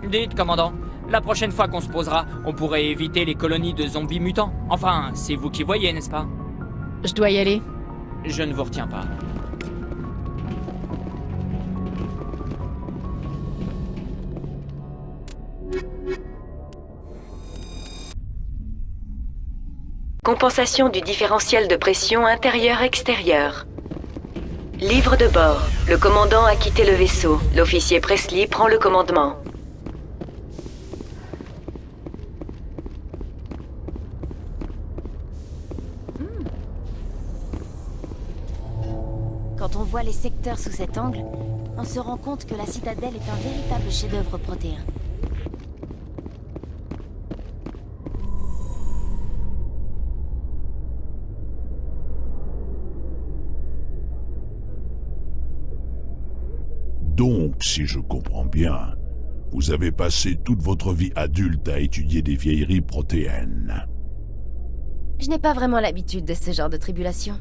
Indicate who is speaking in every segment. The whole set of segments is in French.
Speaker 1: Dites, commandant, la prochaine fois qu'on se posera, on pourrait éviter les colonies de zombies mutants. Enfin, c'est vous qui voyez, n'est-ce pas?
Speaker 2: Je dois y aller.
Speaker 1: Je ne vous retiens pas.
Speaker 3: Compensation du différentiel de pression intérieur-extérieur. Livre de bord. Le commandant a quitté le vaisseau. L'officier Presley prend le commandement.
Speaker 4: Quand on voit les secteurs sous cet angle, on se rend compte que la citadelle est un véritable chef-d'œuvre protéin.
Speaker 5: Donc, si je comprends bien, vous avez passé toute votre vie adulte à étudier des vieilleries protéennes.
Speaker 4: Je n'ai pas vraiment l'habitude de ce genre de tribulation.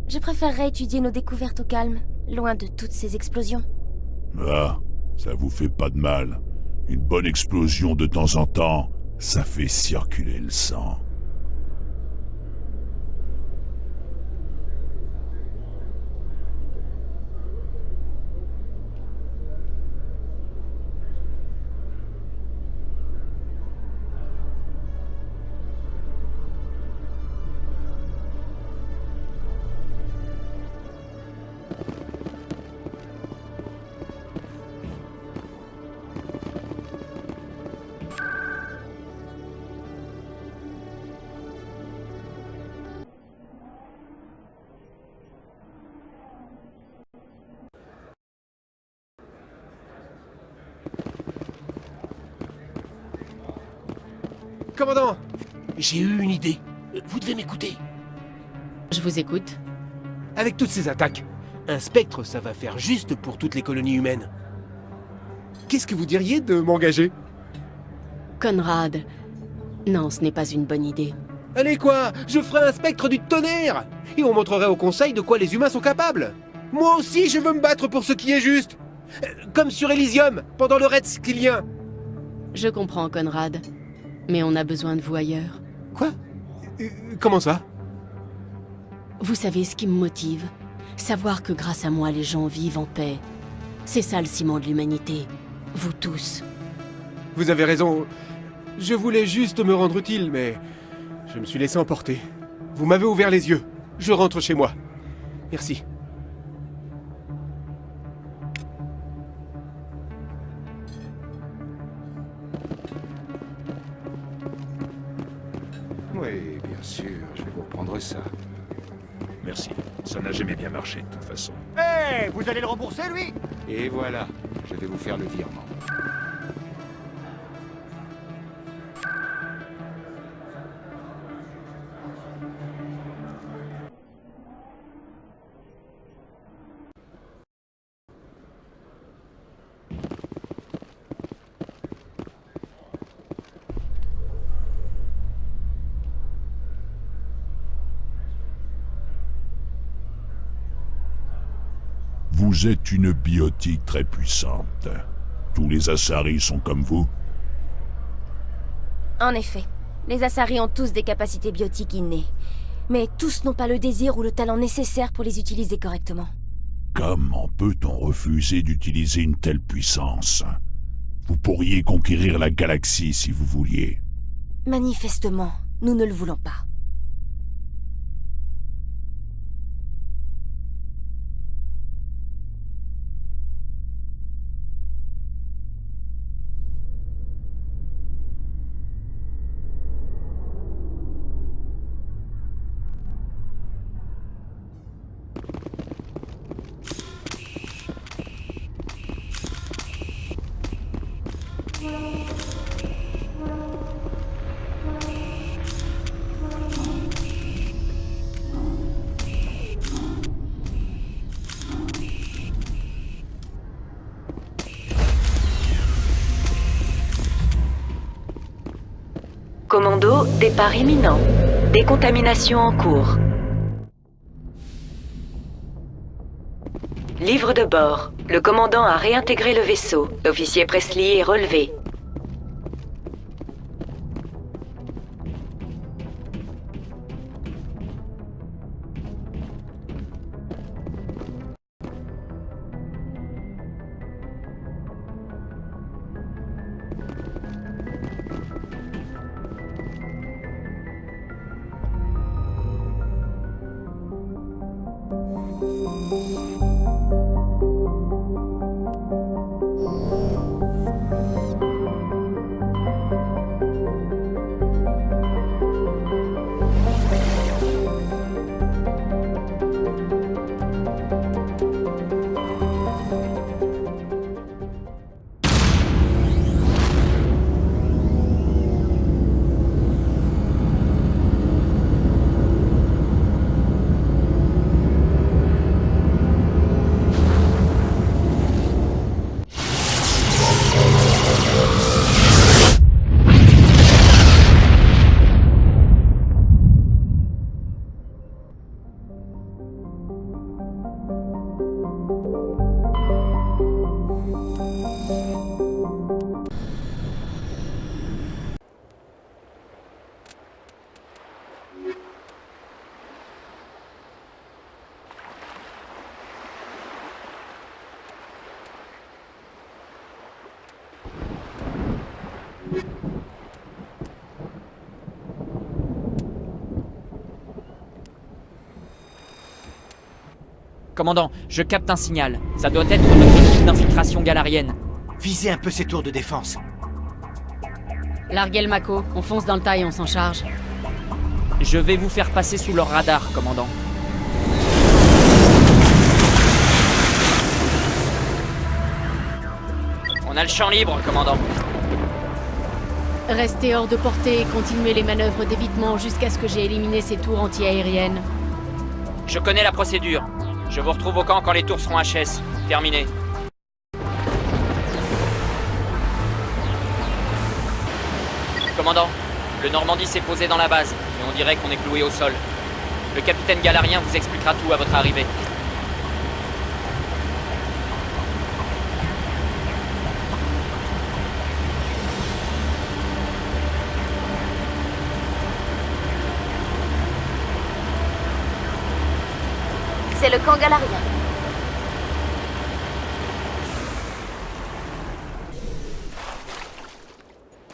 Speaker 4: Je préférerais étudier nos découvertes au calme, loin de toutes ces explosions.
Speaker 5: Ah, ça vous fait pas de mal. Une bonne explosion de temps en temps, ça fait circuler le sang.
Speaker 6: Commandant, j'ai eu une idée. Vous devez m'écouter.
Speaker 2: Je vous écoute.
Speaker 6: Avec toutes ces attaques, un spectre, ça va faire juste pour toutes les colonies humaines. Qu'est-ce que vous diriez de m'engager?
Speaker 2: Conrad. Non, ce n'est pas une bonne idée.
Speaker 6: Allez quoi, je ferai un spectre du tonnerre. Et on montrerait au conseil de quoi les humains sont capables. Moi aussi, je veux me battre pour ce qui est juste. Comme sur Elysium, pendant le raid Skylien.
Speaker 2: Je comprends, Conrad. Mais on a besoin de vous ailleurs.
Speaker 6: Quoi? Comment ça?
Speaker 2: Vous savez ce qui me motive? Savoir que grâce à moi, les gens vivent en paix. C'est ça le ciment de l'humanité. Vous tous.
Speaker 6: Vous avez raison. Je voulais juste me rendre utile, mais je me suis laissé emporter. Vous m'avez ouvert les yeux. Je rentre chez moi. Merci.
Speaker 7: Oui, bien sûr, je vais vous prendre ça.
Speaker 5: Merci. Ça n'a jamais bien marché, de toute façon.
Speaker 8: Hé, vous allez le rembourser, lui?
Speaker 7: Et voilà, je vais vous faire le virement.
Speaker 5: Vous êtes une biotique très puissante. Tous les Asari sont comme vous?
Speaker 4: En effet, les Asari ont tous des capacités biotiques innées. Mais tous n'ont pas le désir ou le talent nécessaire pour les utiliser correctement.
Speaker 5: Comment peut-on refuser d'utiliser une telle puissance? Vous pourriez conquérir la galaxie si vous vouliez.
Speaker 4: Manifestement, nous ne le voulons pas.
Speaker 3: Commando, départ imminent. Décontamination en cours. Livre de bord. Le commandant a réintégré le vaisseau. L'officier Presley est relevé.
Speaker 1: Commandant, je capte un signal. Ça doit être notre équipe d'infiltration galarienne.
Speaker 8: Visez un peu ces tours de défense.
Speaker 2: Larguez le Mako, on fonce dans le tas et on s'en charge.
Speaker 1: Je vais vous faire passer sous leur radar, commandant. On a le champ libre, commandant.
Speaker 2: Restez hors de portée et continuez les manœuvres d'évitement jusqu'à ce que j'ai éliminé ces tours anti-aériennes.
Speaker 1: Je connais la procédure. Je vous retrouve au camp quand les tours seront HS. Terminé. Commandant, le Normandie s'est posé dans la base, et on dirait qu'on est cloué au sol. Le capitaine Galarien vous expliquera tout à votre arrivée.
Speaker 4: C'est le camp galarien.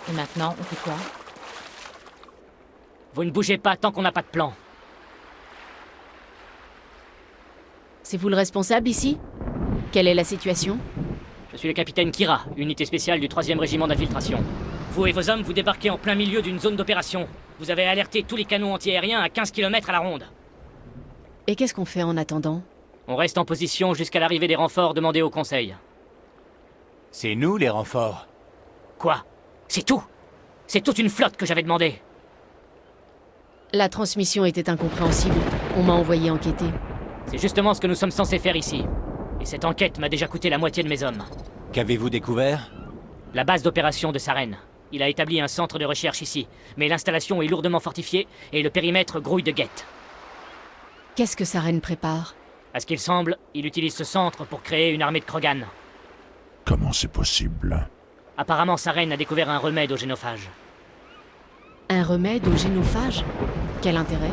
Speaker 9: Et maintenant, on fait quoi? Vous ne bougez pas tant qu'on n'a pas de plan.
Speaker 2: C'est vous le responsable ici? Quelle est la situation?
Speaker 9: Je suis le capitaine Kira, unité spéciale du 3e régiment d'infiltration. Vous et vos hommes, vous débarquez en plein milieu d'une zone d'opération. Vous avez alerté tous les canons antiaériens à 15 km à la ronde.
Speaker 2: Et qu'est-ce qu'on fait en attendant?
Speaker 9: On reste en position jusqu'à l'arrivée des renforts demandés au Conseil.
Speaker 8: C'est nous les renforts.
Speaker 9: Quoi? C'est tout? C'est toute une flotte que j'avais demandé.
Speaker 2: La transmission était incompréhensible. On m'a envoyé enquêter.
Speaker 9: C'est justement ce que nous sommes censés faire ici. Et cette enquête m'a déjà coûté la moitié de mes hommes.
Speaker 8: Qu'avez-vous découvert?
Speaker 9: La base d'opération de Saren. Il a établi un centre de recherche ici, mais l'installation est lourdement fortifiée et le périmètre grouille de guettes.
Speaker 2: Qu'est-ce que Saren prépare?
Speaker 9: À ce qu'il semble, il utilise ce centre pour créer une armée de Krogan.
Speaker 5: Comment c'est possible?
Speaker 9: Apparemment, Saren a découvert un remède au génophage.
Speaker 2: Un remède au génophage? Quel intérêt?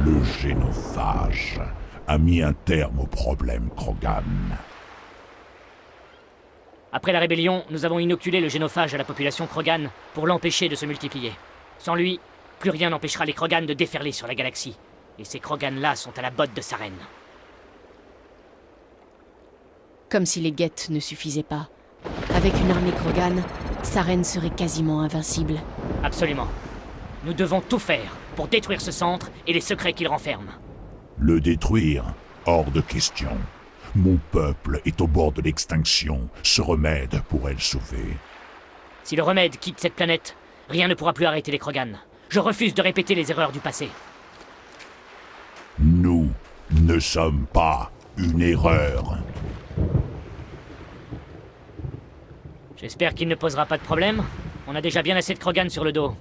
Speaker 5: Le génophage a mis un terme au problème Krogan.
Speaker 9: Après la rébellion, nous avons inoculé le génophage à la population Krogan pour l'empêcher de se multiplier. Sans lui, plus rien n'empêchera les Krogan de déferler sur la galaxie. Et ces Krogan-là sont à la botte de Saren.
Speaker 2: Comme si les guettes ne suffisaient pas. Avec une armée Krogan, Saren serait quasiment invincible.
Speaker 9: Absolument. Nous devons tout faire pour détruire ce centre et les secrets qu'il renferme.
Speaker 5: Le détruire? Hors de question. Mon peuple est au bord de l'extinction. Ce remède pourrait le sauver.
Speaker 9: Si le remède quitte cette planète, rien ne pourra plus arrêter les Krogan. Je refuse de répéter les erreurs du passé.
Speaker 5: Nous ne sommes pas une erreur.
Speaker 9: J'espère qu'il ne posera pas de problème. On a déjà bien assez de Krogan sur le dos.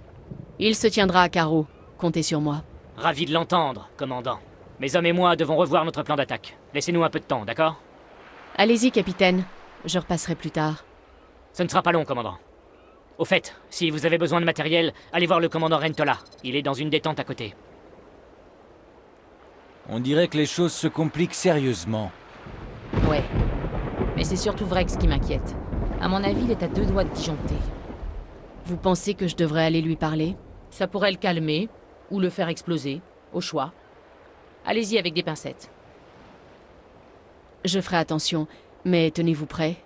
Speaker 2: Il se tiendra à carreau. Comptez sur moi.
Speaker 9: Ravi de l'entendre, commandant. Mes hommes et moi devons revoir notre plan d'attaque. Laissez-nous un peu de temps, d'accord?
Speaker 2: Allez-y, capitaine. Je repasserai plus tard.
Speaker 9: Ce ne sera pas long, commandant. Au fait, si vous avez besoin de matériel, allez voir le commandant Rentola. Il est dans une détente à côté.
Speaker 8: On dirait que les choses se compliquent sérieusement.
Speaker 10: Ouais. Mais c'est surtout Vrex qui m'inquiète. À mon avis, il est à 2 doigts de disjoncter.
Speaker 2: Vous pensez que je devrais aller lui parler?
Speaker 10: Ça pourrait le calmer, ou le faire exploser, au choix. Allez-y avec des pincettes.
Speaker 2: Je ferai attention, mais tenez-vous prêts.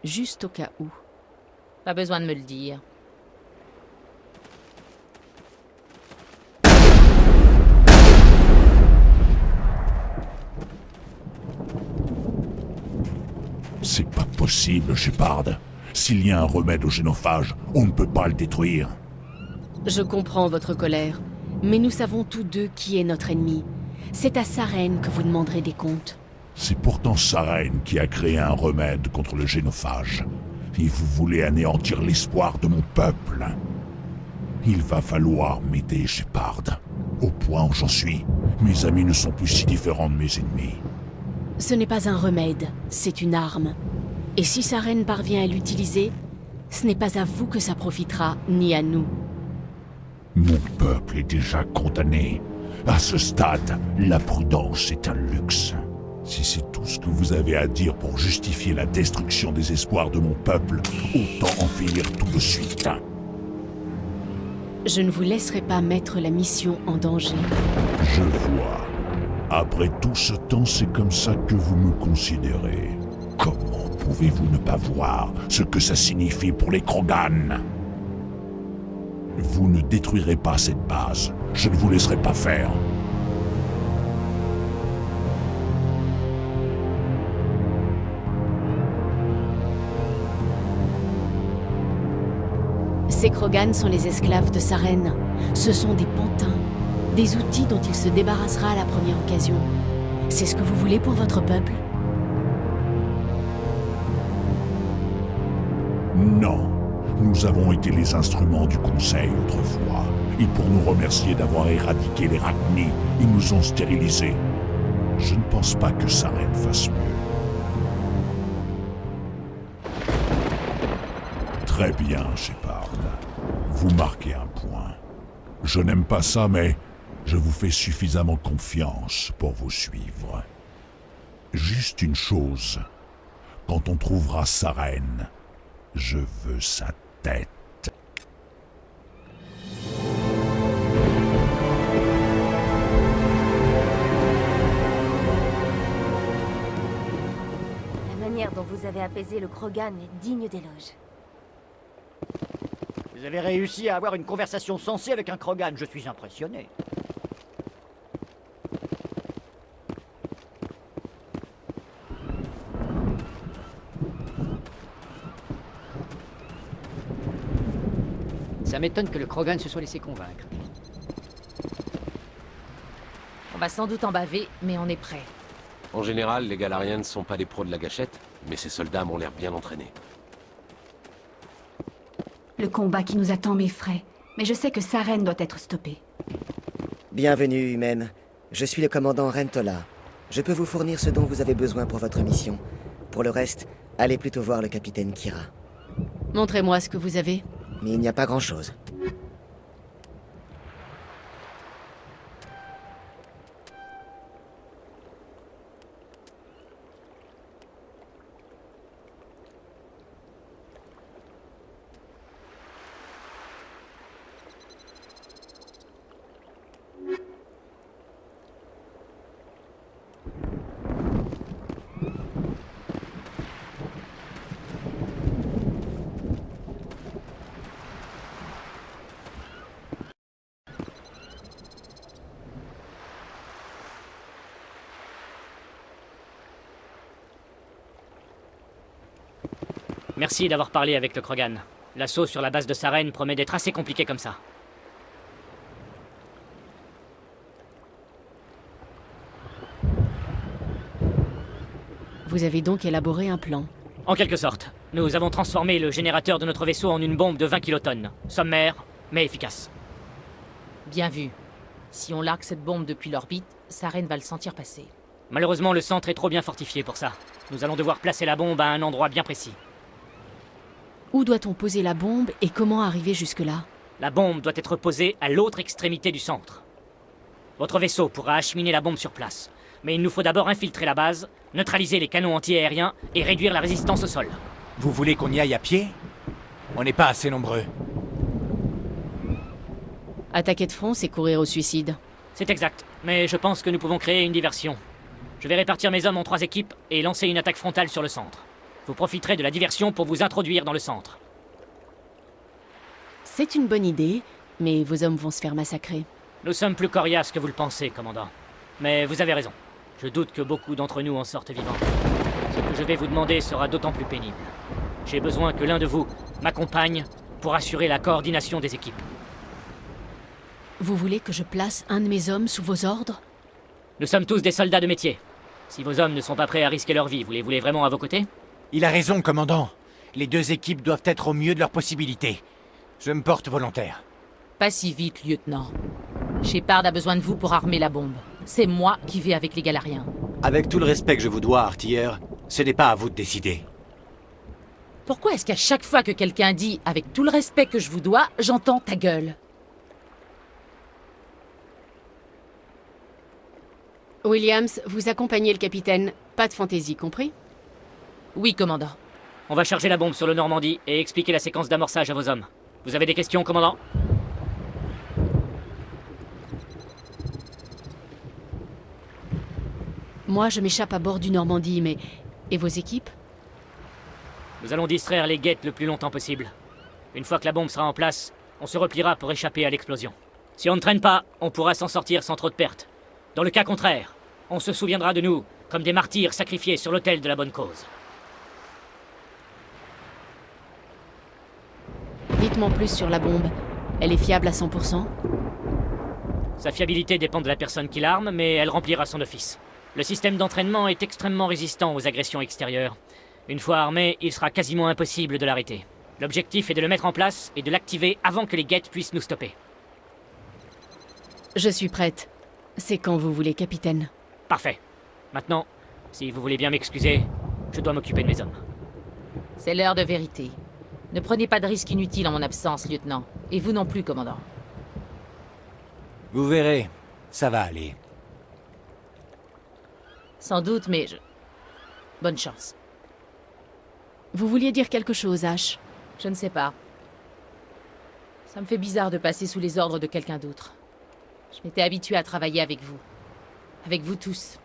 Speaker 2: Juste au cas où.
Speaker 10: Pas besoin de me le dire.
Speaker 5: C'est pas possible, Shepard. S'il y a un remède au génophage, on ne peut pas le détruire.
Speaker 2: Je comprends votre colère, mais nous savons tous deux qui est notre ennemi. C'est à Saren que vous demanderez des comptes.
Speaker 5: C'est pourtant Saren qui a créé un remède contre le génophage. Et vous voulez anéantir l'espoir de mon peuple. Il va falloir m'aider, Shepard. Au point où j'en suis, mes amis ne sont plus si différents de mes ennemis.
Speaker 2: Ce n'est pas un remède, c'est une arme. Et si Saren parvient à l'utiliser, ce n'est pas à vous que ça profitera, ni à nous.
Speaker 5: Mon peuple est déjà condamné. À ce stade, la prudence est un luxe. Si c'est tout ce que vous avez à dire pour justifier la destruction des espoirs de mon peuple, autant en finir tout de suite.
Speaker 2: Je ne vous laisserai pas mettre la mission en danger.
Speaker 5: Je vois. Après tout ce temps, c'est comme ça que vous me considérez. Comment pouvez-vous ne pas voir ce que ça signifie pour les Krogan? Vous ne détruirez pas cette base. Je ne vous laisserai pas faire.
Speaker 2: Ces Krogan sont les esclaves de Saren. Ce sont des pantins, des outils dont il se débarrassera à la première occasion. C'est ce que vous voulez pour votre peuple?
Speaker 5: Non. Nous avons été les instruments du Conseil autrefois. Et pour nous remercier d'avoir éradiqué les Rachni, ils nous ont stérilisés. Je ne pense pas que Saren fasse mieux. Très bien, Shepard. Vous marquez un point. Je n'aime pas ça, mais je vous fais suffisamment confiance pour vous suivre. Juste une chose. Quand on trouvera Saren, je veux sa tête.
Speaker 4: La manière dont vous avez apaisé le Krogan est digne d'éloge.
Speaker 11: Vous avez réussi à avoir une conversation sensée avec un Krogan, je suis impressionné.
Speaker 10: Ça m'étonne que le Krogan se soit laissé convaincre. On va sans doute en baver, mais on est prêt.
Speaker 12: En général, les Galariens ne sont pas des pros de la gâchette, mais ces soldats m'ont l'air bien entraînés.
Speaker 13: Le combat qui nous attend m'effraie, mais je sais que Saren doit être stoppé.
Speaker 14: Bienvenue, humaine. Je suis le commandant Rentola. Je peux vous fournir ce dont vous avez besoin pour votre mission. Pour le reste, allez plutôt voir le capitaine Kira.
Speaker 2: Montrez-moi ce que vous avez.
Speaker 14: Mais il n'y a pas grand-chose.
Speaker 9: Merci d'avoir parlé avec le Krogan. L'assaut sur la base de Saren promet d'être assez compliqué comme ça.
Speaker 2: Vous avez donc élaboré un plan.
Speaker 9: En quelque sorte. Nous avons transformé le générateur de notre vaisseau en une bombe de 20 kilotonnes. Sommaire, mais efficace.
Speaker 10: Bien vu. Si on largue cette bombe depuis l'orbite, Saren va le sentir passer.
Speaker 9: Malheureusement, le centre est trop bien fortifié pour ça. Nous allons devoir placer la bombe à un endroit bien précis.
Speaker 2: Où doit-on poser la bombe et comment arriver jusque-là?
Speaker 9: La bombe doit être posée à l'autre extrémité du centre. Votre vaisseau pourra acheminer la bombe sur place. Mais il nous faut d'abord infiltrer la base, neutraliser les canons anti-aériens et réduire la résistance au sol.
Speaker 8: Vous voulez qu'on y aille à pied? On n'est pas assez nombreux.
Speaker 2: Attaquer de front, c'est courir au suicide.
Speaker 9: C'est exact, mais je pense que nous pouvons créer une diversion. Je vais répartir mes hommes en 3 équipes et lancer une attaque frontale sur le centre. Vous profiterez de la diversion pour vous introduire dans le centre.
Speaker 2: C'est une bonne idée, mais vos hommes vont se faire massacrer.
Speaker 9: Nous sommes plus coriaces que vous le pensez, commandant. Mais vous avez raison. Je doute que beaucoup d'entre nous en sortent vivants. Ce que je vais vous demander sera d'autant plus pénible. J'ai besoin que l'un de vous m'accompagne pour assurer la coordination des équipes.
Speaker 2: Vous voulez que je place un de mes hommes sous vos ordres?
Speaker 9: Nous sommes tous des soldats de métier. Si vos hommes ne sont pas prêts à risquer leur vie, vous les voulez vraiment à vos côtés?
Speaker 8: Il a raison, commandant. Les 2 équipes doivent être au mieux de leurs possibilités. Je me porte volontaire.
Speaker 10: Pas si vite, lieutenant. Shepard a besoin de vous pour armer la bombe. C'est moi qui vais avec les Galariens.
Speaker 15: Avec tout le respect que je vous dois, artilleur, ce n'est pas à vous de décider.
Speaker 10: Pourquoi est-ce qu'à chaque fois que quelqu'un dit « avec tout le respect que je vous dois », j'entends ta gueule?
Speaker 2: Williams, vous accompagnez le capitaine. Pas de fantaisie, compris?
Speaker 10: Oui, commandant.
Speaker 9: On va charger la bombe sur le Normandie et expliquer la séquence d'amorçage à vos hommes. Vous avez des questions, commandant?
Speaker 2: Moi, je m'échappe à bord du Normandie, mais... Et vos équipes?
Speaker 9: Nous allons distraire les guettes le plus longtemps possible. Une fois que la bombe sera en place, on se repliera pour échapper à l'explosion. Si on ne traîne pas, on pourra s'en sortir sans trop de pertes. Dans le cas contraire, on se souviendra de nous comme des martyrs sacrifiés sur l'autel de la bonne cause.
Speaker 2: Dites-moi plus sur la bombe. Elle est fiable à 100%?
Speaker 9: Sa fiabilité dépend de la personne qui l'arme, mais elle remplira son office. Le système d'entraînement est extrêmement résistant aux agressions extérieures. Une fois armé, il sera quasiment impossible de l'arrêter. L'objectif est de le mettre en place et de l'activer avant que les guettes puissent nous stopper.
Speaker 2: Je suis prête. C'est quand vous voulez, capitaine.
Speaker 9: Parfait. Maintenant, si vous voulez bien m'excuser, je dois m'occuper de mes hommes.
Speaker 10: C'est l'heure de vérité. Ne prenez pas de risques inutiles en mon absence, lieutenant. Et vous non plus, commandant.
Speaker 8: Vous verrez, ça va aller.
Speaker 10: Sans doute, mais bonne chance.
Speaker 2: Vous vouliez dire quelque chose, Ash?
Speaker 10: Je ne sais pas. Ça me fait bizarre de passer sous les ordres de quelqu'un d'autre. Je m'étais habitué à travailler avec vous. Avec vous tous.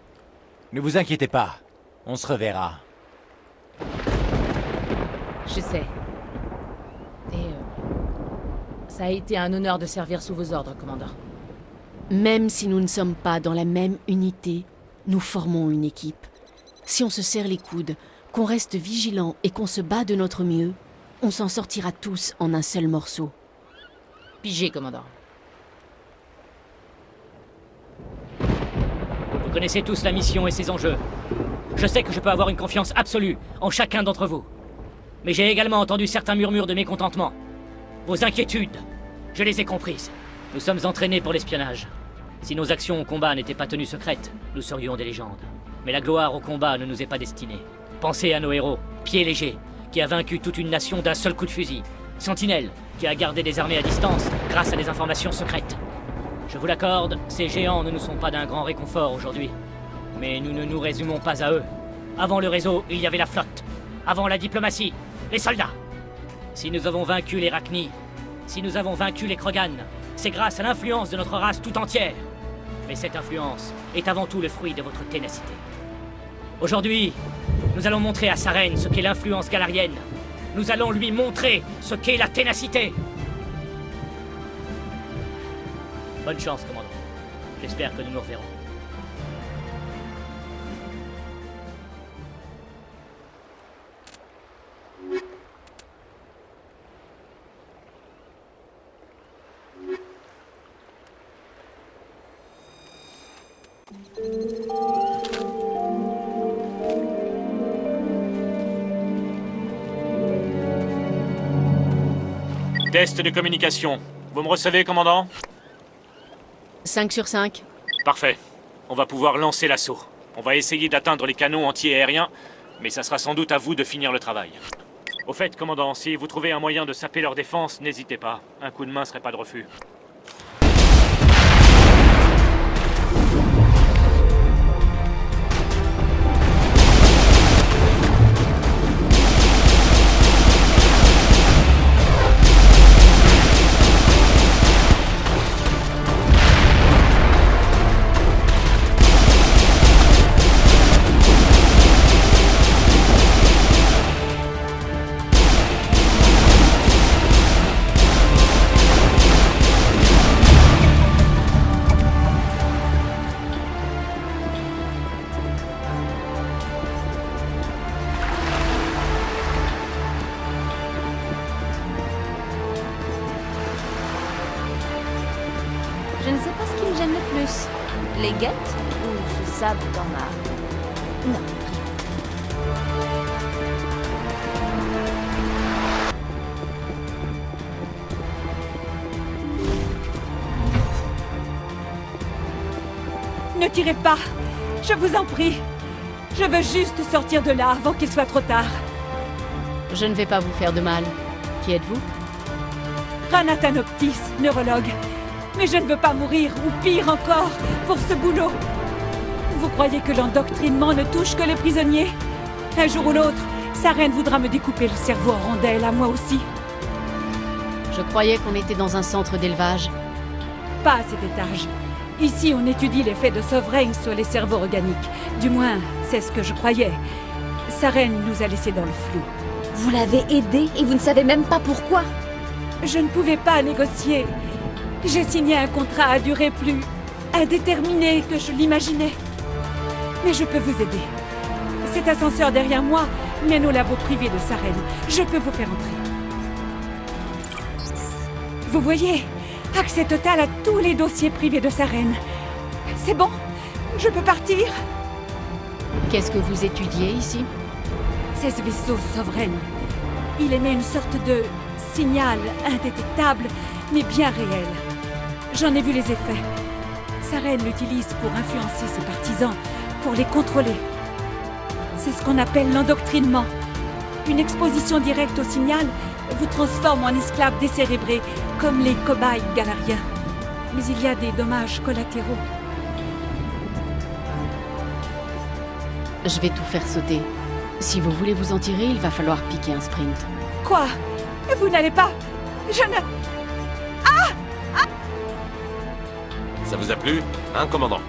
Speaker 8: Ne vous inquiétez pas, on se reverra.
Speaker 10: Je sais. Et ça a été un honneur de servir sous vos ordres, commandant.
Speaker 2: Même si nous ne sommes pas dans la même unité, nous formons une équipe. Si on se serre les coudes, qu'on reste vigilant et qu'on se bat de notre mieux, on s'en sortira tous en un seul morceau.
Speaker 10: Pigé, commandant.
Speaker 9: Vous connaissez tous la mission et ses enjeux. Je sais que je peux avoir une confiance absolue en chacun d'entre vous. Mais j'ai également entendu certains murmures de mécontentement. Vos inquiétudes, je les ai comprises. Nous sommes entraînés pour l'espionnage. Si nos actions au combat n'étaient pas tenues secrètes, nous serions des légendes. Mais la gloire au combat ne nous est pas destinée. Pensez à nos héros. Pied léger, qui a vaincu toute une nation d'un seul coup de fusil. Sentinelle, qui a gardé des armées à distance grâce à des informations secrètes. Je vous l'accorde, ces géants ne nous sont pas d'un grand réconfort aujourd'hui. Mais nous ne nous résumons pas à eux. Avant le réseau, il y avait la flotte. Avant la diplomatie, les soldats. Si nous avons vaincu les Rachni, si nous avons vaincu les Krogan, c'est grâce à l'influence de notre race tout entière. Mais cette influence est avant tout le fruit de votre ténacité. Aujourd'hui, nous allons montrer à Saren ce qu'est l'influence galarienne. Nous allons lui montrer ce qu'est la ténacité. Bonne chance, commandant. J'espère que nous nous reverrons.
Speaker 16: Test de communication. Vous me recevez, commandant?
Speaker 2: 5 sur 5.
Speaker 16: Parfait. On va pouvoir lancer l'assaut. On va essayer d'atteindre les canons anti-aériens, mais ça sera sans doute à vous de finir le travail. Au fait, commandant, si vous trouvez un moyen de saper leur défense, n'hésitez pas. Un coup de main serait pas de refus.
Speaker 4: Je ne sais pas ce qui me gêne le plus. Les guettes ou ce sable dans ma... Non.
Speaker 17: Ne tirez pas! Je vous en prie! Je veux juste sortir de là avant qu'il soit trop tard.
Speaker 2: Je ne vais pas vous faire de mal. Qui êtes-vous?
Speaker 17: Ranatanoptis, neurologue. Mais je ne veux pas mourir, ou pire encore, pour ce boulot. Vous croyez que l'endoctrinement ne touche que les prisonniers? Un jour ou l'autre, Saren voudra me découper le cerveau en rondelles, à moi aussi.
Speaker 2: Je croyais qu'on était dans un centre d'élevage.
Speaker 17: Pas à cet étage. Ici, on étudie l'effet de Sovereign sur les cerveaux organiques. Du moins, c'est ce que je croyais. Saren nous a laissés dans le flou.
Speaker 4: Vous l'avez aidé et vous ne savez même pas pourquoi?
Speaker 17: Je ne pouvais pas négocier. J'ai signé un contrat à durée plus indéterminée que je l'imaginais. Mais je peux vous aider. Cet ascenseur derrière moi mène au labo privé de Saren. Je peux vous faire entrer. Vous voyez, accès total à tous les dossiers privés de Saren. C'est bon? Je peux partir?
Speaker 2: Qu'est-ce que vous étudiez ici?
Speaker 17: C'est ce vaisseau Sovereign. Il émet une sorte de signal indétectable, mais bien réel. J'en ai vu les effets. Saren l'utilise pour influencer ses partisans, pour les contrôler. C'est ce qu'on appelle l'endoctrinement. Une exposition directe au signal vous transforme en esclaves décérébrés, comme les cobayes galariens. Mais il y a des dommages collatéraux.
Speaker 2: Je vais tout faire sauter. Si vous voulez vous en tirer, il va falloir piquer un sprint.
Speaker 17: Quoi? Vous n'allez pas? Je ne...
Speaker 12: Ça vous a plu, hein, commandant?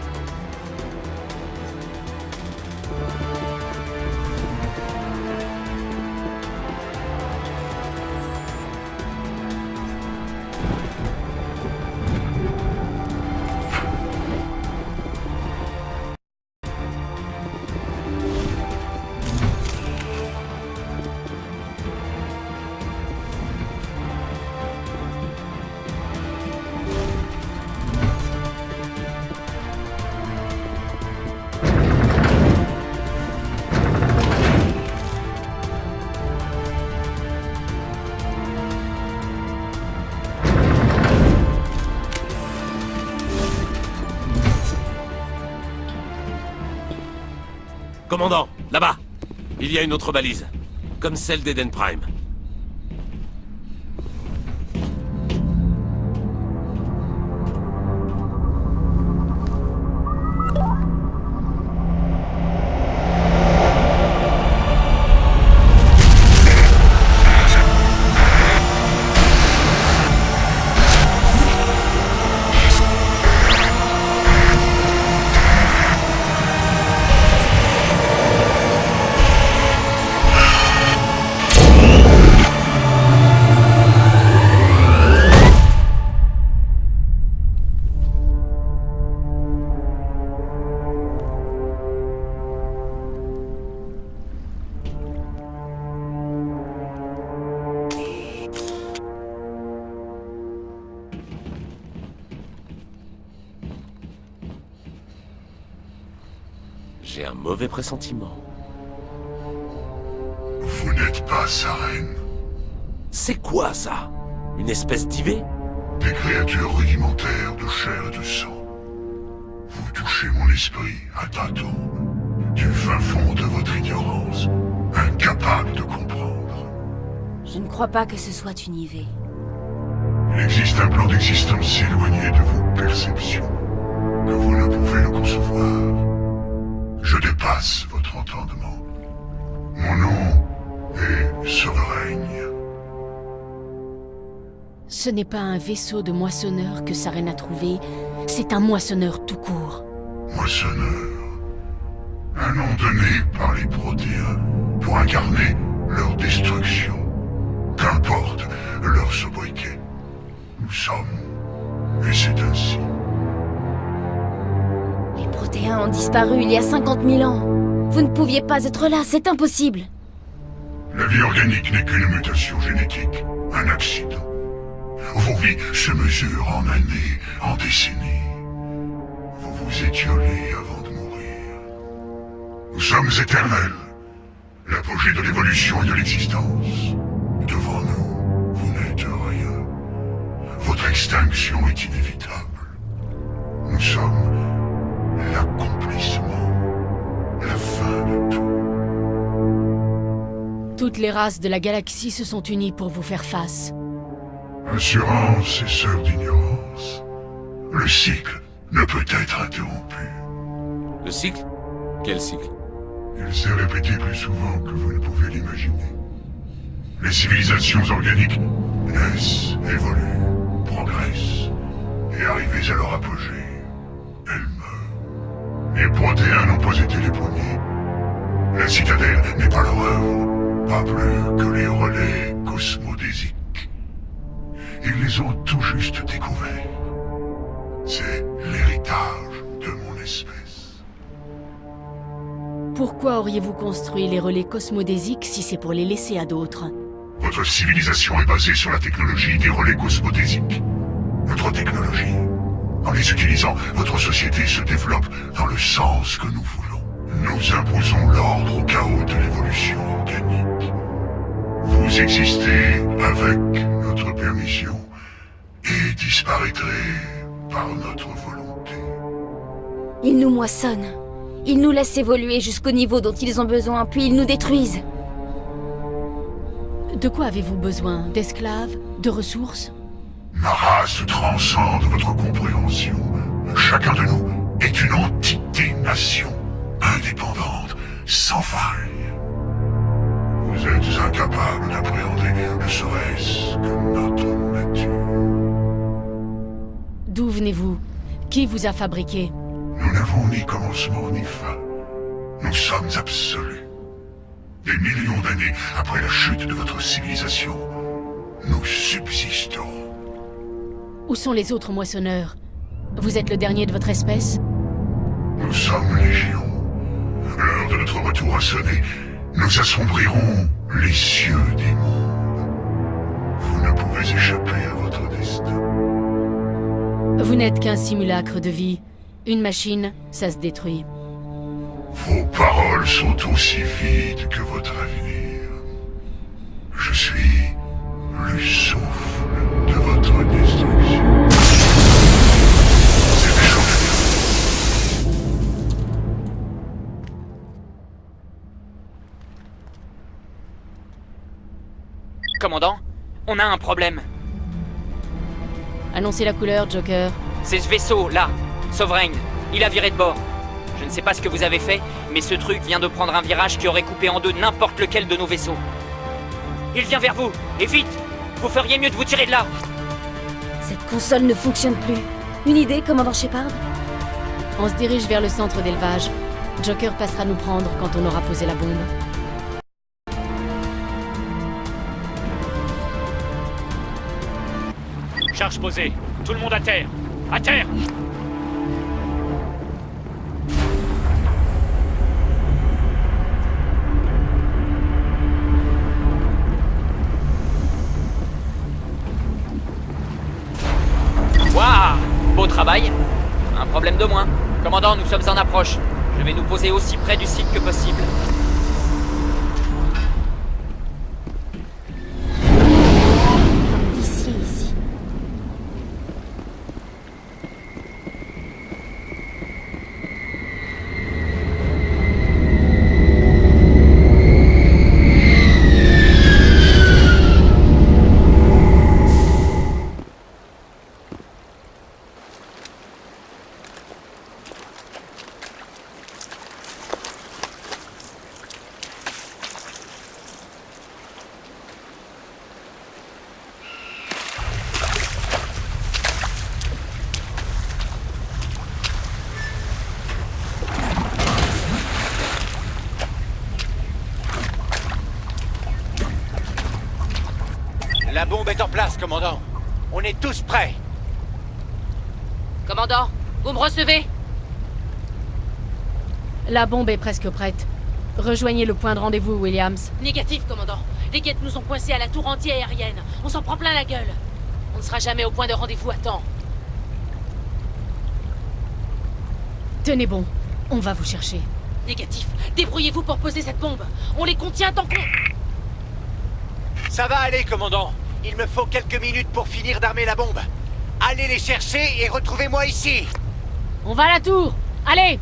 Speaker 12: Commandant, là-bas. Il y a une autre balise. Comme celle d'Eden Prime. J'ai un mauvais pressentiment.
Speaker 5: Vous n'êtes pas sa reine.
Speaker 12: C'est quoi ça? Une espèce d'IV?
Speaker 5: Des créatures rudimentaires de chair et de sang. Vous touchez mon esprit à tâtons, du fin fond de votre ignorance, incapable de comprendre.
Speaker 4: Je ne crois pas que ce soit une IV.
Speaker 5: Il existe un plan d'existence si éloigné de vos perceptions que vous ne pouvez le concevoir. Je dépasse votre entendement. Mon nom est Sovereign.
Speaker 2: Ce n'est pas un vaisseau de moissonneur que Saren a trouvé, c'est un moissonneur tout court.
Speaker 5: Moissonneur. Un nom donné par les Protéens pour incarner leur destruction. Qu'importe leur sobriquet. Nous sommes, et c'est ainsi.
Speaker 4: Les Protéens ont disparu il y a 50 000 ans. Vous ne pouviez pas être là, c'est impossible.
Speaker 5: La vie organique n'est qu'une mutation génétique, un accident. Vos vies se mesurent en années, en décennies. Vous vous étiolez avant de mourir. Nous sommes éternels, l'apogée de l'évolution et de l'existence. Devant nous, vous n'êtes rien. Votre extinction est inévitable. Nous sommes l'accomplissement, la fin de tout.
Speaker 2: Toutes les races de la galaxie se sont unies pour vous faire face.
Speaker 5: Assurance et sœur d'ignorance. Le cycle ne peut être interrompu.
Speaker 12: Le cycle? Quel cycle?
Speaker 5: Il s'est répété plus souvent que vous ne pouvez l'imaginer. Les civilisations organiques naissent, évoluent, progressent, et arrivées à leur apogée, elles meurent. Les Protéens n'ont pas été les premiers. La citadelle n'est pas leur œuvre, pas plus que les relais cosmodésiques. Ils les ont tout juste découverts. C'est l'héritage de mon espèce.
Speaker 2: Pourquoi auriez-vous construit les relais cosmodésiques si c'est pour les laisser à d'autres?
Speaker 5: Votre civilisation est basée sur la technologie des relais cosmodésiques. Notre technologie. En les utilisant, votre société se développe dans le sens que nous voulons. Nous imposons l'ordre au chaos de l'évolution organique. Vous existez avec notre permission et disparaîtrez par notre volonté.
Speaker 4: Ils nous moissonnent. Ils nous laissent évoluer jusqu'au niveau dont ils ont besoin, puis ils nous détruisent.
Speaker 2: De quoi avez-vous besoin? D'esclaves? De ressources?
Speaker 5: Ma race transcende votre compréhension. Chacun de nous est une entité-nation, indépendante, sans faille. Vous êtes incapable d'appréhender ne serait-ce que notre nature.
Speaker 2: D'où venez-vous? Qui vous a fabriqué?
Speaker 5: Nous n'avons ni commencement ni fin. Nous sommes absolus. Des millions d'années après la chute de votre civilisation, nous subsisterons.
Speaker 2: Où sont les autres moissonneurs? Vous êtes le dernier de votre espèce?
Speaker 5: Nous sommes légion. L'heure de notre retour a sonné. Nous assombrirons les cieux des mondes. Vous ne pouvez échapper à votre destin.
Speaker 2: Vous n'êtes qu'un simulacre de vie. Une machine, ça se détruit.
Speaker 5: Vos paroles sont aussi vides que votre avenir. Je suis le souffle de votre destruction. C'est déjà
Speaker 1: commandant. On a un problème.
Speaker 2: Annoncez la couleur, Joker.
Speaker 1: C'est ce vaisseau, là. Sovereign. Il a viré de bord. Je ne sais pas ce que vous avez fait, mais ce truc vient de prendre un virage qui aurait coupé en deux n'importe lequel de nos vaisseaux. Il vient vers vous, et vite! Vous feriez mieux de vous tirer de là!
Speaker 4: Cette console ne fonctionne plus. Une idée, commandant Shepard?
Speaker 2: On se dirige vers le centre d'élevage. Joker passera nous prendre quand on aura posé la bombe.
Speaker 16: Charge posée. Tout le monde à terre. À terre!
Speaker 1: Waouh! Beau travail. Un problème de moins. Commandant, nous sommes en approche. Je vais nous poser aussi près du site que possible.
Speaker 4: Ici.
Speaker 8: La bombe est en place, commandant. On est tous prêts.
Speaker 10: Commandant, vous me recevez?
Speaker 2: La bombe est presque prête. Rejoignez le point de rendez-vous, Williams.
Speaker 10: Négatif, commandant. Les guettes nous ont coincés à la tour anti-aérienne. On s'en prend plein la gueule. On ne sera jamais au point de rendez-vous à temps.
Speaker 2: Tenez bon, on va vous chercher.
Speaker 10: Négatif. Débrouillez-vous pour poser cette bombe. On les contient tant qu'on...
Speaker 8: Ça va aller, commandant. Il me faut quelques minutes pour finir d'armer la bombe. Allez les chercher et retrouvez-moi ici.
Speaker 2: On va à la tour! Allez!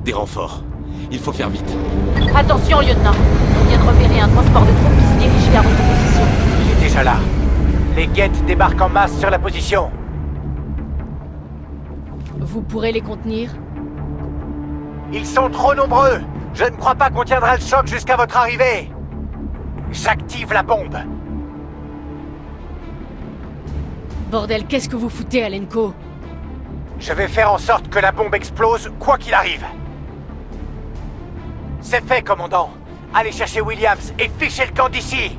Speaker 12: Des renforts. Il faut faire vite.
Speaker 10: Attention, lieutenant. On vient de repérer un transport de troupes qui se dirige vers votre position.
Speaker 8: Il est déjà là. Les guettes débarquent en masse sur la position.
Speaker 2: Vous pourrez les contenir?
Speaker 8: Ils sont trop nombreux. Je ne crois pas qu'on tiendra le choc jusqu'à votre arrivée. J'active la bombe.
Speaker 2: Bordel, qu'est-ce que vous foutez, Alenko?
Speaker 8: Je vais faire en sorte que la bombe explose, quoi qu'il arrive. C'est fait, commandant. Allez chercher Williams et fichez le camp d'ici.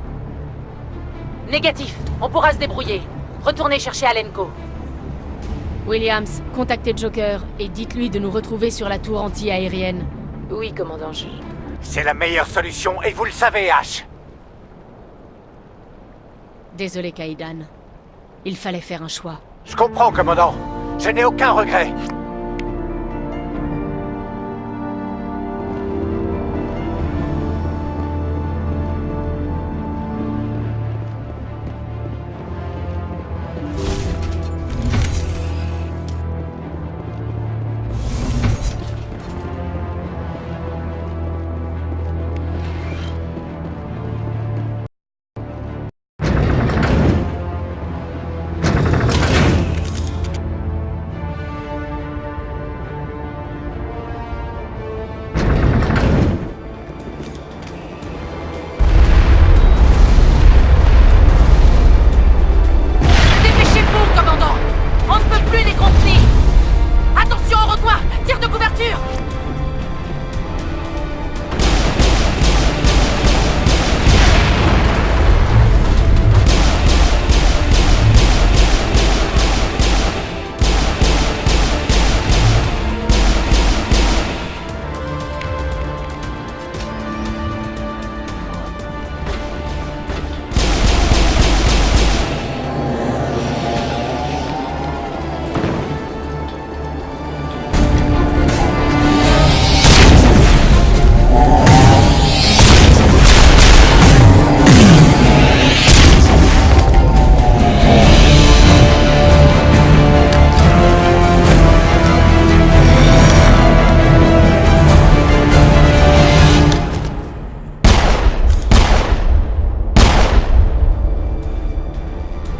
Speaker 10: Négatif. On pourra se débrouiller. Retournez chercher Alenko.
Speaker 2: Williams, contactez Joker et dites-lui de nous retrouver sur la tour anti-aérienne.
Speaker 10: Oui, commandant.
Speaker 8: C'est la meilleure solution et vous le savez, Ash.
Speaker 2: Désolé, Kaidan. Il fallait faire un choix.
Speaker 8: Je comprends, commandant. Je n'ai aucun regret.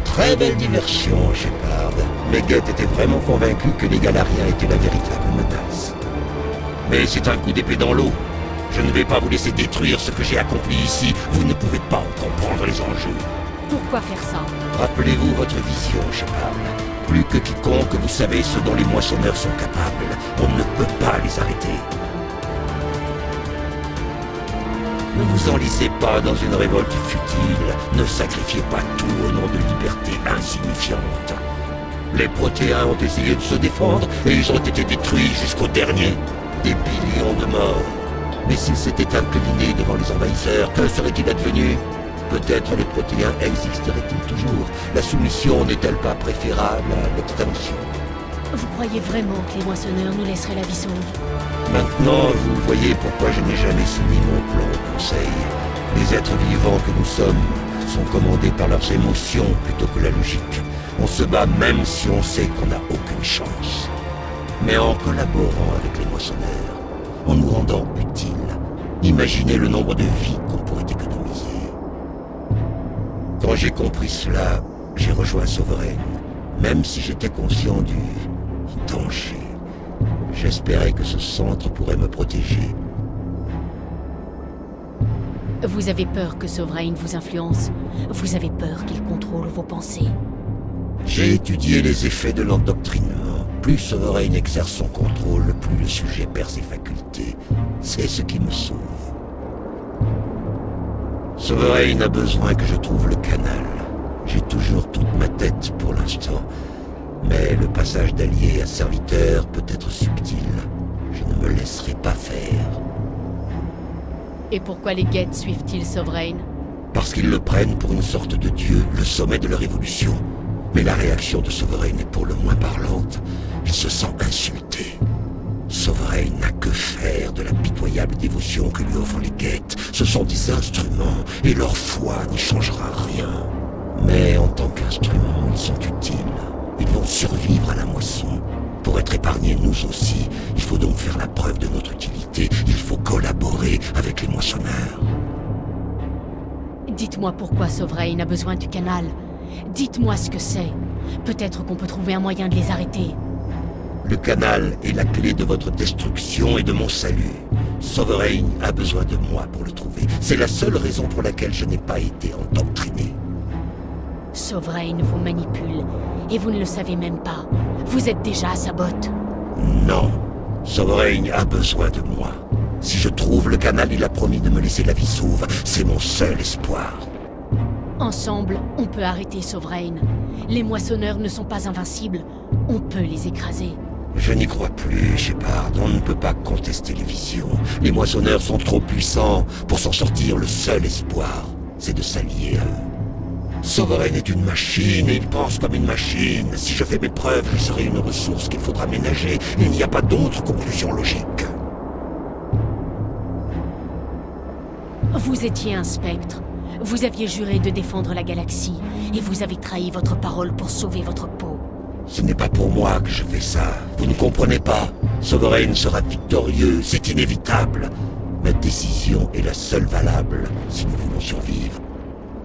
Speaker 18: Très belle diversion, Shepard. Les Geth étaient vraiment convaincus que les Galariens étaient la véritable menace. Mais c'est un coup d'épée dans l'eau. Je ne vais pas vous laisser détruire ce que j'ai accompli ici. Vous ne pouvez pas en comprendre les enjeux.
Speaker 2: Pourquoi faire ça?
Speaker 18: Rappelez-vous votre vision, Shepard. Plus que quiconque, vous savez ce dont les moissonneurs sont capables. On ne peut pas les arrêter. Ne vous enlisez pas dans une révolte futile. Ne sacrifiez pas tout au nom de libertés insignifiantes. Les Protéens ont essayé de se défendre et ils ont été détruits jusqu'au dernier. Des millions de morts. Mais s'ils s'étaient inclinés devant les envahisseurs, que serait-il advenu? Peut-être les Protéens existeraient-ils toujours? La soumission n'est-elle pas préférable à l'extinction?
Speaker 2: Vous croyez vraiment que les moissonneurs nous laisseraient la vie sauve?
Speaker 18: Maintenant, vous voyez pourquoi je n'ai jamais soumis mon plan au Conseil. Les êtres vivants que nous sommes sont commandés par leurs émotions plutôt que la logique. On se bat même si on sait qu'on n'a aucune chance. Mais en collaborant avec les moissonneurs, en nous rendant utiles, imaginez le nombre de vies qu'on pourrait économiser. Quand j'ai compris cela, j'ai rejoint Sovereign, même si j'étais conscient du danger. J'espérais que ce centre pourrait me protéger.
Speaker 2: Vous avez peur que Sovereign vous influence? Vous avez peur qu'il contrôle vos pensées?
Speaker 18: J'ai étudié les effets de l'endoctrinement. Plus Sovereign exerce son contrôle, plus le sujet perd ses facultés. C'est ce qui me sauve. Sovereign a besoin que je trouve le canal. J'ai toujours toute ma tête pour l'instant. Mais le passage d'allié à serviteur peut être subtil. Je ne me laisserai pas faire.
Speaker 2: Et pourquoi les Geth suivent-ils Sovereign?
Speaker 18: Parce qu'ils le prennent pour une sorte de dieu, le sommet de leur évolution. Mais la réaction de Sovereign est pour le moins parlante. Il se sent insulté. Sovereign n'a que faire de la pitoyable dévotion que lui offrent les Geth. Ce sont des instruments, et leur foi n'y changera rien. Mais en tant qu'instruments, ils sont utiles. Ils vont survivre à la moisson. Pour être épargnés, nous aussi, il faut donc faire la preuve de notre utilité. Il faut collaborer avec les moissonneurs.
Speaker 2: Dites-moi pourquoi Sovereign a besoin du canal. Dites-moi ce que c'est. Peut-être qu'on peut trouver un moyen de les arrêter.
Speaker 18: Le canal est la clé de votre destruction et de mon salut. Sovereign a besoin de moi pour le trouver. C'est la seule raison pour laquelle je n'ai pas été endoctriné.
Speaker 2: Sovereign vous manipule, et vous ne le savez même pas. Vous êtes déjà à sa botte.
Speaker 18: Non. Sovereign a besoin de moi. Si je trouve le canal, il a promis de me laisser la vie sauve. C'est mon seul espoir.
Speaker 2: Ensemble, on peut arrêter Sovereign. Les moissonneurs ne sont pas invincibles. On peut les écraser.
Speaker 18: Je n'y crois plus, Shepard. On ne peut pas contester les visions. Les moissonneurs sont trop puissants. Pour s'en sortir, le seul espoir, c'est de s'allier à eux. Sovereign est une machine et il pense comme une machine. Si je fais mes preuves, je serai une ressource qu'il faudra ménager. Il n'y a pas d'autre conclusion logique.
Speaker 2: Vous étiez un spectre. Vous aviez juré de défendre la galaxie. Et vous avez trahi votre parole pour sauver votre peau.
Speaker 18: Ce n'est pas pour moi que je fais ça. Vous ne comprenez pas. Sovereign sera victorieux, c'est inévitable. Ma décision est la seule valable si nous voulons survivre.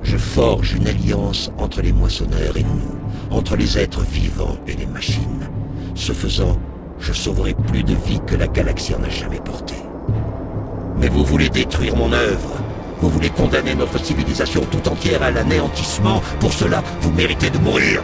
Speaker 18: Je forge une alliance entre les moissonneurs et nous, entre les êtres vivants et les machines. Ce faisant, je sauverai plus de vies que la galaxie en a jamais porté. Mais vous voulez détruire mon œuvre. Vous voulez condamner notre civilisation tout entière à l'anéantissement. Pour cela, vous méritez de mourir.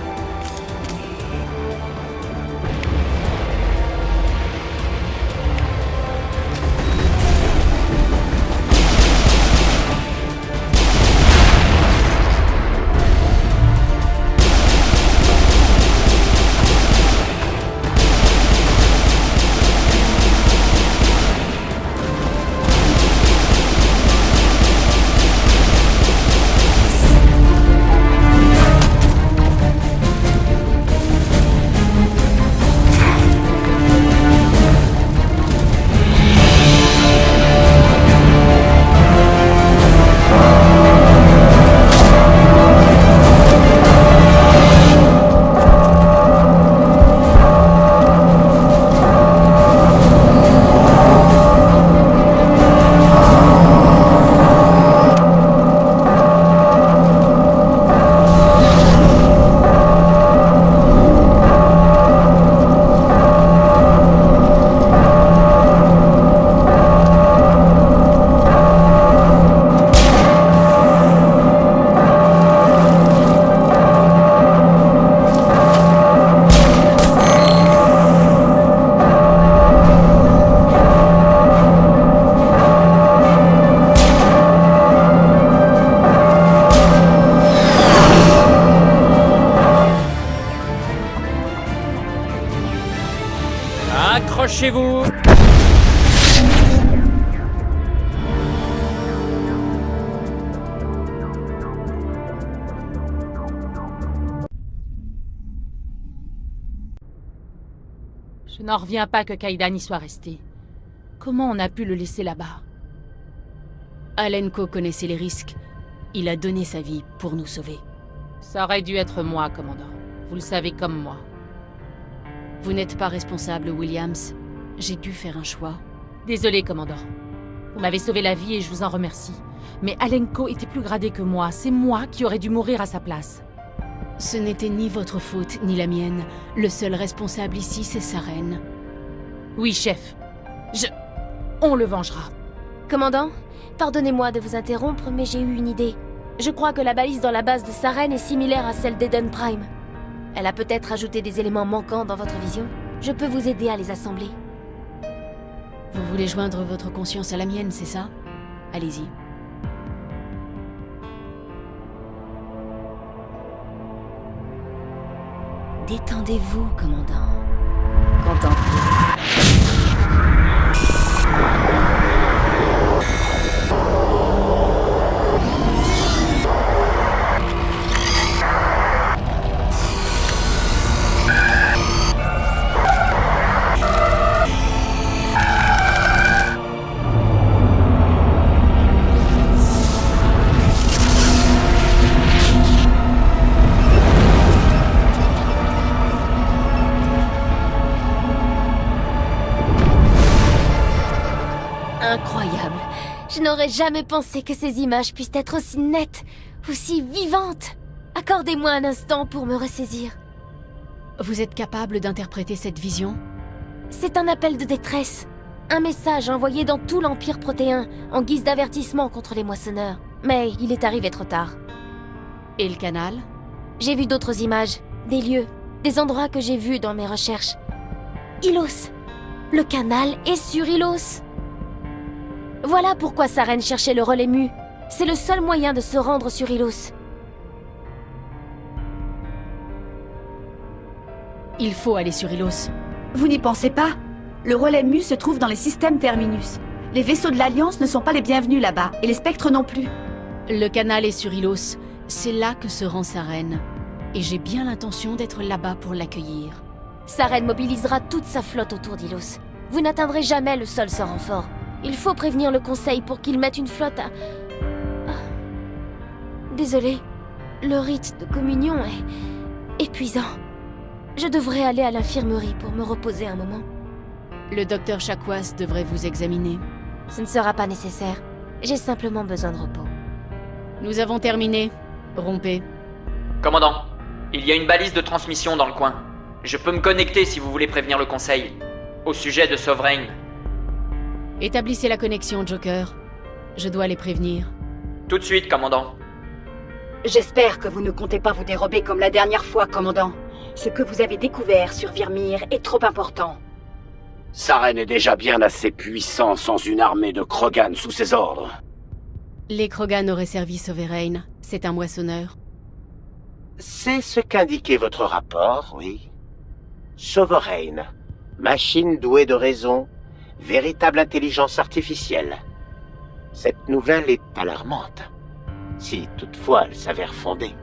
Speaker 1: Accrochez-vous!
Speaker 10: Je n'en reviens pas que Kaidan y soit resté. Comment on a pu le laisser là-bas?
Speaker 2: Alenko connaissait les risques. Il a donné sa vie pour nous sauver.
Speaker 10: Ça aurait dû être moi, commandant. Vous le savez comme moi.
Speaker 2: Vous n'êtes pas responsable, Williams. J'ai dû faire un choix.
Speaker 10: Désolé, commandant. Vous m'avez sauvé la vie et je vous en remercie. Mais Alenko était plus gradé que moi. C'est moi qui aurais dû mourir à sa place.
Speaker 2: Ce n'était ni votre faute, ni la mienne. Le seul responsable ici, c'est Saren.
Speaker 10: Oui, chef. On le vengera.
Speaker 4: Commandant, pardonnez-moi de vous interrompre, mais j'ai eu une idée. Je crois que la balise dans la base de Saren est similaire à celle d'Eden Prime. Elle a peut-être ajouté des éléments manquants dans votre vision. Je peux vous aider à les assembler.
Speaker 2: Vous voulez joindre votre conscience à la mienne, c'est ça? Allez-y.
Speaker 4: Détendez-vous, commandant. Contemplez. Incroyable. Je n'aurais jamais pensé que ces images puissent être aussi nettes, aussi vivantes. Accordez-moi un instant pour me ressaisir.
Speaker 2: Vous êtes capable d'interpréter cette vision?
Speaker 4: C'est un appel de détresse. Un message envoyé dans tout l'Empire protéen, en guise d'avertissement contre les moissonneurs. Mais il est arrivé trop tard.
Speaker 2: Et le canal?
Speaker 4: J'ai vu d'autres images, des lieux, des endroits que j'ai vus dans mes recherches. Ilos. Le canal est sur Ilos. Voilà pourquoi Saren cherchait le relais mu. C'est le seul moyen de se rendre sur Ilos.
Speaker 2: Il faut aller sur Ilos.
Speaker 13: Vous n'y pensez pas? Le relais Mu se trouve dans les systèmes Terminus. Les vaisseaux de l'Alliance ne sont pas les bienvenus là-bas, et les spectres non plus.
Speaker 2: Le canal est sur Ilos. C'est là que se rend Sarene. Et j'ai bien l'intention d'être là-bas pour l'accueillir.
Speaker 4: Sarene mobilisera toute sa flotte autour d'Ilos. Vous n'atteindrez jamais le sol sans renfort. Il faut prévenir le Conseil pour qu'il mette une flotte à... Désolé, le rite de communion est épuisant. Je devrais aller à l'infirmerie pour me reposer un moment.
Speaker 2: Le docteur Chakwas devrait vous examiner.
Speaker 4: Ce ne sera pas nécessaire. J'ai simplement besoin de repos.
Speaker 2: Nous avons terminé. Rompez.
Speaker 1: Commandant, il y a une balise de transmission dans le coin. Je peux me connecter si vous voulez prévenir le Conseil. Au sujet de Sovereign.
Speaker 2: Établissez la connexion, Joker. Je dois les prévenir.
Speaker 1: Tout de suite, commandant.
Speaker 19: J'espère que vous ne comptez pas vous dérober comme la dernière fois, commandant. Ce que vous avez découvert sur Virmir est trop important.
Speaker 20: Sarene est déjà bien assez puissant sans une armée de Krogan sous ses ordres.
Speaker 2: Les Krogan auraient servi Sovereign. C'est un moissonneur.
Speaker 20: C'est ce qu'indiquait votre rapport, oui. Sovereign, machine douée de raison, véritable intelligence artificielle. Cette nouvelle est alarmante, si toutefois elle s'avère fondée.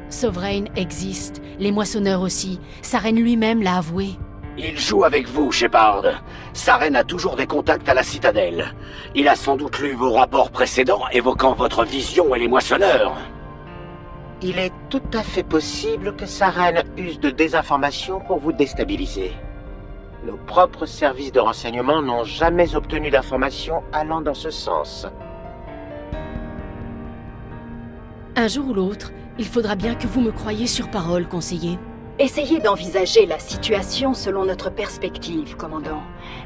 Speaker 2: Sovereign existe, les moissonneurs aussi. Sarene lui-même l'a avoué.
Speaker 20: Il joue avec vous, Shepard. Sarene a toujours des contacts à la citadelle. Il a sans doute lu vos rapports précédents évoquant votre vision et les moissonneurs. Il est tout à fait possible que Sarene use de désinformation pour vous déstabiliser. Nos propres services de renseignement n'ont jamais obtenu d'informations allant dans ce sens.
Speaker 2: Un jour ou l'autre, il faudra bien que vous me croyiez sur parole, conseiller.
Speaker 19: Essayez d'envisager la situation selon notre perspective, commandant.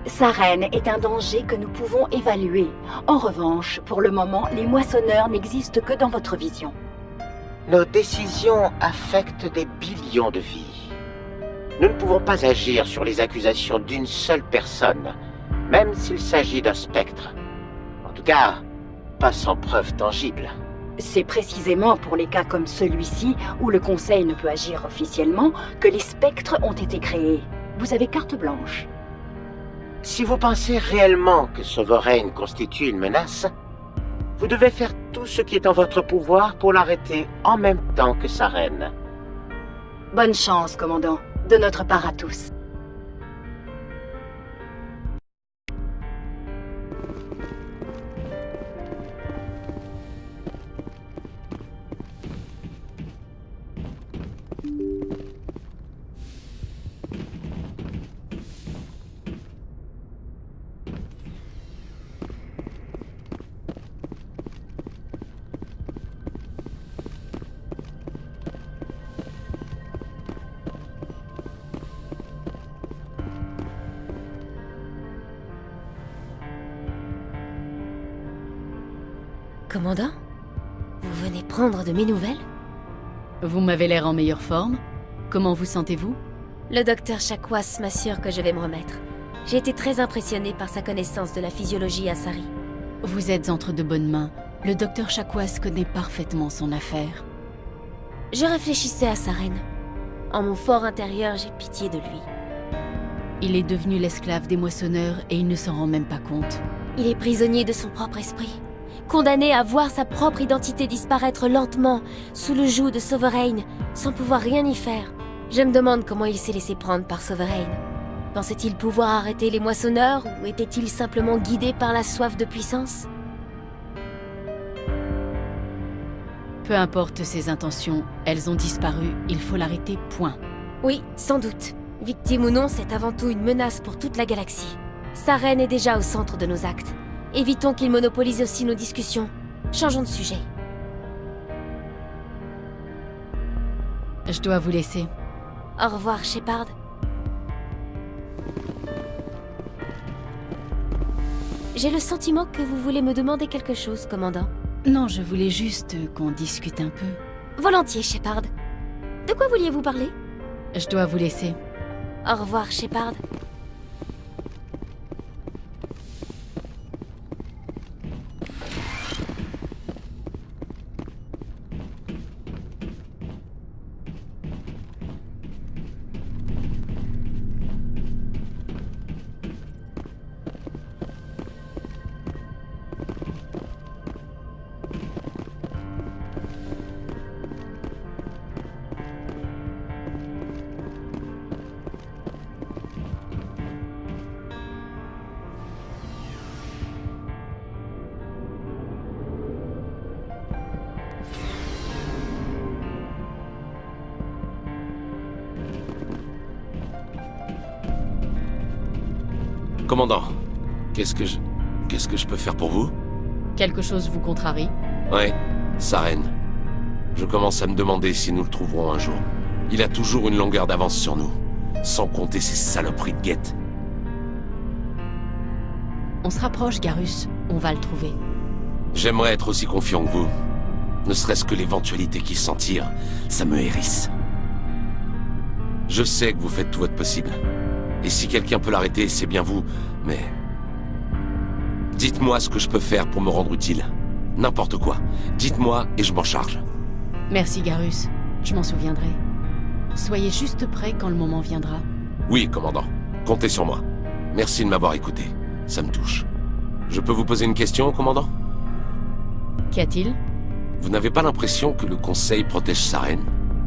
Speaker 19: Sarene est un danger que nous pouvons évaluer. En revanche, pour le moment, les moissonneurs n'existent que dans votre vision.
Speaker 20: Nos décisions affectent des billions de vies. Nous ne pouvons pas agir sur les accusations d'une seule personne, même s'il s'agit d'un spectre. En tout cas, pas sans preuve tangible.
Speaker 19: C'est précisément pour les cas comme celui-ci, où le Conseil ne peut agir officiellement, que les spectres ont été créés. Vous avez carte blanche.
Speaker 20: Si vous pensez réellement que Sovereign constitue une menace, vous devez faire tout ce qui est en votre pouvoir pour l'arrêter en même temps que Sarene.
Speaker 19: Bonne chance, commandant, de notre part à tous.
Speaker 4: Commandant, vous venez prendre de mes nouvelles?
Speaker 2: Vous m'avez l'air en meilleure forme. Comment vous sentez-vous?
Speaker 4: Le docteur Chakwas m'assure que je vais me remettre. J'ai été très impressionnée par sa connaissance de la physiologie Asari.
Speaker 2: Vous êtes entre de bonnes mains. Le docteur Chakwas connaît parfaitement son affaire.
Speaker 4: Je réfléchissais à Sarene. En mon fort intérieur, j'ai pitié de lui.
Speaker 2: Il est devenu l'esclave des moissonneurs et il ne s'en rend même pas compte.
Speaker 4: Il est prisonnier de son propre esprit. Condamné à voir sa propre identité disparaître lentement sous le joug de Sovereign, sans pouvoir rien y faire. Je me demande comment il s'est laissé prendre par Sovereign. Pensait-il pouvoir arrêter les moissonneurs ou était-il simplement guidé par la soif de puissance?
Speaker 2: Peu importe ses intentions, elles ont disparu, il faut l'arrêter, point.
Speaker 4: Oui, sans doute. Victime ou non, c'est avant tout une menace pour toute la galaxie. Sarene est déjà au centre de nos actes. Évitons qu'il monopolise aussi nos discussions. Changeons de sujet.
Speaker 2: Je dois vous laisser.
Speaker 4: Au revoir, Shepard. J'ai le sentiment que vous voulez me demander quelque chose, commandant.
Speaker 2: Non, je voulais juste qu'on discute un peu.
Speaker 4: Volontiers, Shepard. De quoi vouliez-vous parler?
Speaker 2: Je dois vous laisser.
Speaker 4: Au revoir, Shepard.
Speaker 12: Commandant, qu'est-ce que je peux faire pour vous?
Speaker 2: Quelque chose vous contrarie?
Speaker 12: Ouais, Saren. Je commence à me demander si nous le trouverons un jour. Il a toujours une longueur d'avance sur nous, sans compter ces saloperies de guettes.
Speaker 2: On se rapproche, Garus. On va le trouver.
Speaker 12: J'aimerais être aussi confiant que vous. Ne serait-ce que l'éventualité qu'il s'en tire, ça me hérisse. Je sais que vous faites tout votre possible. Et si quelqu'un peut l'arrêter, c'est bien vous, mais... Dites-moi ce que je peux faire pour me rendre utile. N'importe quoi. Dites-moi et je m'en charge.
Speaker 2: Merci, Garus. Je m'en souviendrai. Soyez juste prêts quand le moment viendra.
Speaker 12: Oui, commandant. Comptez sur moi. Merci de m'avoir écouté. Ça me touche. Je peux vous poser une question, commandant?
Speaker 2: Qu'y a-t-il?
Speaker 12: Vous n'avez pas l'impression que le Conseil protège Saren?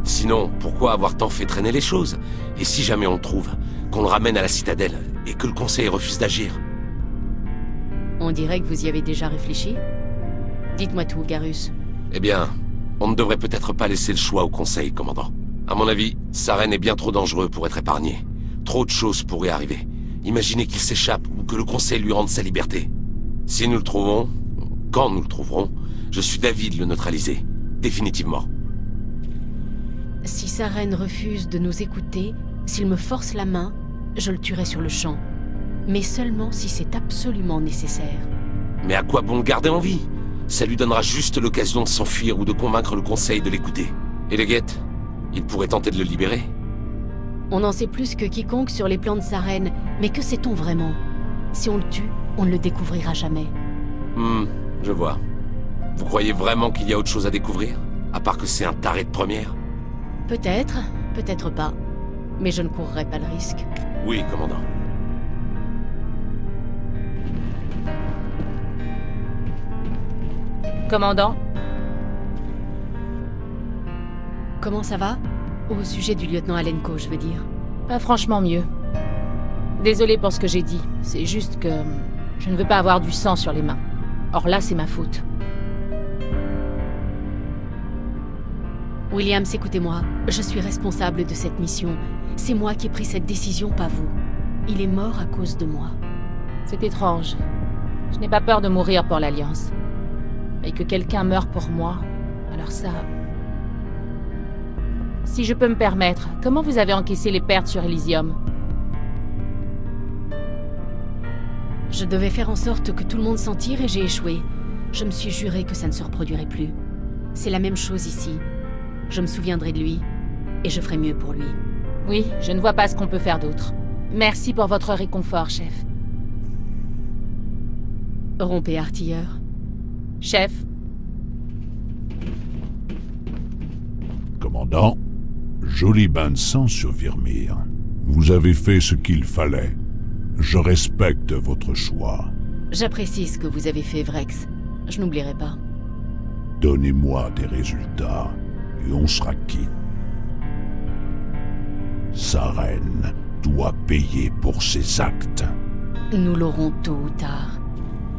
Speaker 12: Sinon, pourquoi avoir tant fait traîner les choses? Et si jamais on le trouve, qu'on le ramène à la citadelle, et que le Conseil refuse d'agir?
Speaker 2: On dirait que vous y avez déjà réfléchi. Dites-moi tout, Garus.
Speaker 12: Eh bien, on ne devrait peut-être pas laisser le choix au Conseil, commandant. À mon avis, Saren est bien trop dangereux pour être épargné. Trop de choses pourraient arriver. Imaginez qu'il s'échappe ou que le Conseil lui rende sa liberté. Si nous le trouvons, quand nous le trouverons, je suis d'avis de le neutraliser. Définitivement.
Speaker 2: Si Saren refuse de nous écouter, s'il me force la main, je le tuerai sur le champ. Mais seulement si c'est absolument nécessaire.
Speaker 12: Mais à quoi bon le garder en vie? Ça lui donnera juste l'occasion de s'enfuir ou de convaincre le Conseil de l'écouter. Et les guettes, il pourrait tenter de le libérer.
Speaker 2: On en sait plus que quiconque sur les plans de Saren, mais que sait-on vraiment? Si on le tue, on ne le découvrira jamais.
Speaker 12: Je vois. Vous croyez vraiment qu'il y a autre chose à découvrir? À part que c'est un taré de première?
Speaker 2: Peut-être, peut-être pas. Mais je ne courrai pas le risque.
Speaker 12: Oui, commandant.
Speaker 10: Commandant?
Speaker 2: Comment ça va? Au sujet du lieutenant Alenko, je veux dire.
Speaker 10: Pas franchement mieux. Désolé pour ce que j'ai dit. C'est juste que... je ne veux pas avoir du sang sur les mains. Or là, c'est ma faute.
Speaker 2: Williams, écoutez-moi. Je suis responsable de cette mission. C'est moi qui ai pris cette décision, pas vous. Il est mort à cause de moi.
Speaker 10: C'est étrange. Je n'ai pas peur de mourir pour l'Alliance. Mais que quelqu'un meure pour moi, alors ça... Si je peux me permettre, comment vous avez encaissé les pertes sur Elysium?
Speaker 2: Je devais faire en sorte que tout le monde s'en tire et j'ai échoué. Je me suis juré que ça ne se reproduirait plus. C'est la même chose ici. Je me souviendrai de lui, et je ferai mieux pour lui.
Speaker 10: Oui, je ne vois pas ce qu'on peut faire d'autre. Merci pour votre réconfort, chef.
Speaker 2: Rompez, artilleur.
Speaker 10: Chef.
Speaker 5: Commandant, joli bain de sang sur Virmir. Vous avez fait ce qu'il fallait. Je respecte votre choix.
Speaker 2: J'apprécie ce que vous avez fait, Vrex. Je n'oublierai pas.
Speaker 5: Donnez-moi des résultats, et on sera quitte. Saren doit payer pour ses actes.
Speaker 2: Nous l'aurons tôt ou tard.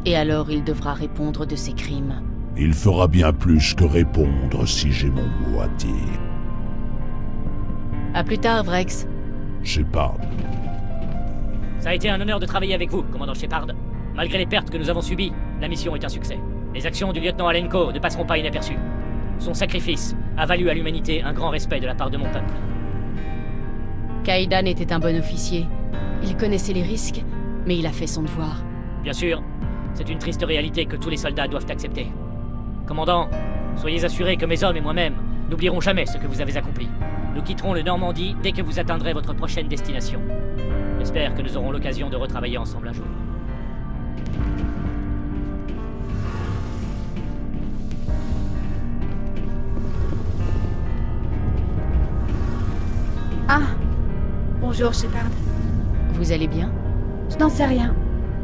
Speaker 2: Et alors il devra répondre de ses crimes.
Speaker 5: Il fera bien plus que répondre si j'ai mon mot à dire.
Speaker 2: À plus tard, Vrex.
Speaker 5: Shepard.
Speaker 9: Ça a été un honneur de travailler avec vous, commandant Shepard. Malgré les pertes que nous avons subies, la mission est un succès. Les actions du lieutenant Alenko ne passeront pas inaperçues. Son sacrifice a valu à l'humanité un grand respect de la part de mon peuple.
Speaker 2: Kaidan était un bon officier. Il connaissait les risques, mais il a fait son devoir.
Speaker 9: Bien sûr, c'est une triste réalité que tous les soldats doivent accepter. Commandant, soyez assuré que mes hommes et moi-même n'oublierons jamais ce que vous avez accompli. Nous quitterons le Normandie dès que vous atteindrez votre prochaine destination. J'espère que nous aurons l'occasion de retravailler ensemble un jour.
Speaker 13: Ah, bonjour Shepard.
Speaker 2: Vous allez bien?
Speaker 13: Je n'en sais rien.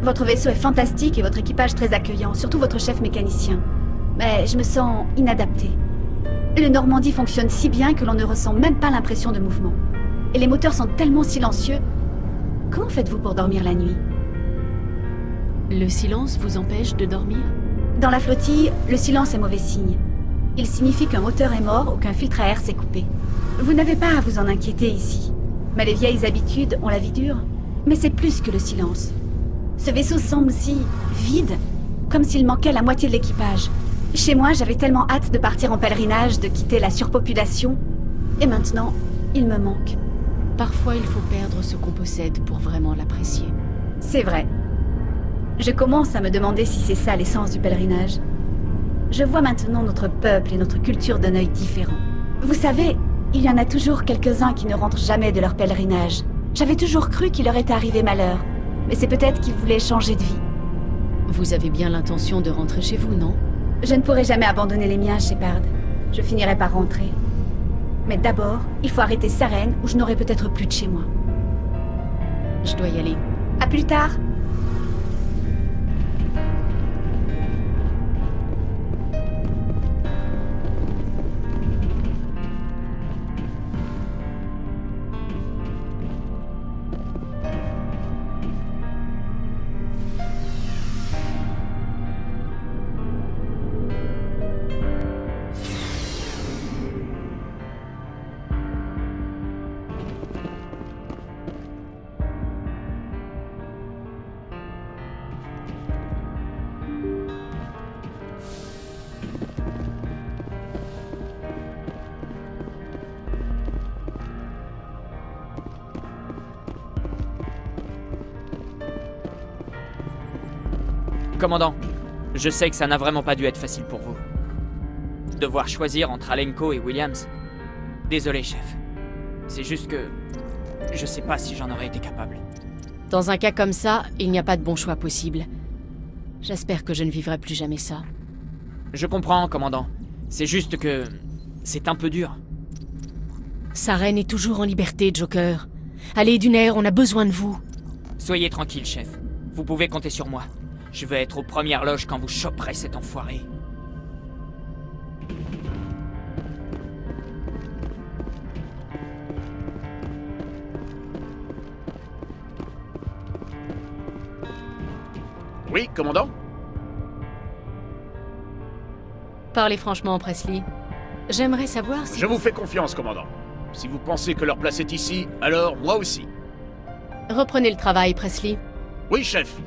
Speaker 13: Votre vaisseau est fantastique et votre équipage très accueillant, surtout votre chef mécanicien. Mais je me sens inadaptée. Le Normandie fonctionne si bien que l'on ne ressent même pas l'impression de mouvement. Et les moteurs sont tellement silencieux. Comment faites-vous pour dormir la nuit?
Speaker 2: Le silence vous empêche de dormir?
Speaker 13: Dans la flottille, le silence est mauvais signe. Il signifie qu'un moteur est mort ou qu'un filtre à air s'est coupé. Vous n'avez pas à vous en inquiéter ici. Mais les vieilles habitudes ont la vie dure. Mais c'est plus que le silence. Ce vaisseau semble si vide, comme s'il manquait la moitié de l'équipage. Chez moi, j'avais tellement hâte de partir en pèlerinage, de quitter la surpopulation. Et maintenant, il me manque.
Speaker 2: Parfois, il faut perdre ce qu'on possède pour vraiment l'apprécier.
Speaker 13: C'est vrai. Je commence à me demander si c'est ça l'essence du pèlerinage. Je vois maintenant notre peuple et notre culture d'un œil différent. Vous savez, il y en a toujours quelques-uns qui ne rentrent jamais de leur pèlerinage. J'avais toujours cru qu'il leur était arrivé malheur. Mais c'est peut-être qu'ils voulaient changer de vie.
Speaker 2: Vous avez bien l'intention de rentrer chez vous, non?
Speaker 13: Je ne pourrai jamais abandonner les miens, Shepard. Je finirai par rentrer. Mais d'abord, il faut arrêter Sarene ou je n'aurai peut-être plus de chez moi.
Speaker 2: Je dois y aller.
Speaker 13: À plus tard.
Speaker 1: Commandant, je sais que ça n'a vraiment pas dû être facile pour vous. Devoir choisir entre Alenko et Williams. Désolé, chef. C'est juste que... je sais pas si j'en aurais été capable.
Speaker 2: Dans un cas comme ça, il n'y a pas de bon choix possible. J'espère que je ne vivrai plus jamais ça.
Speaker 1: Je comprends, commandant. C'est juste que... c'est un peu dur.
Speaker 2: Sarene est toujours en liberté, Joker. Allez, Dunair, on a besoin de vous.
Speaker 1: Soyez tranquille, chef. Vous pouvez compter sur moi. Je vais être aux premières loges quand vous choperez cet enfoiré.
Speaker 21: Oui, commandant?
Speaker 2: Parlez franchement, Presley. J'aimerais savoir si...
Speaker 21: Je vous fais confiance, commandant. Si vous pensez que leur place est ici, alors moi aussi.
Speaker 2: Reprenez le travail, Presley.
Speaker 21: Oui, chef.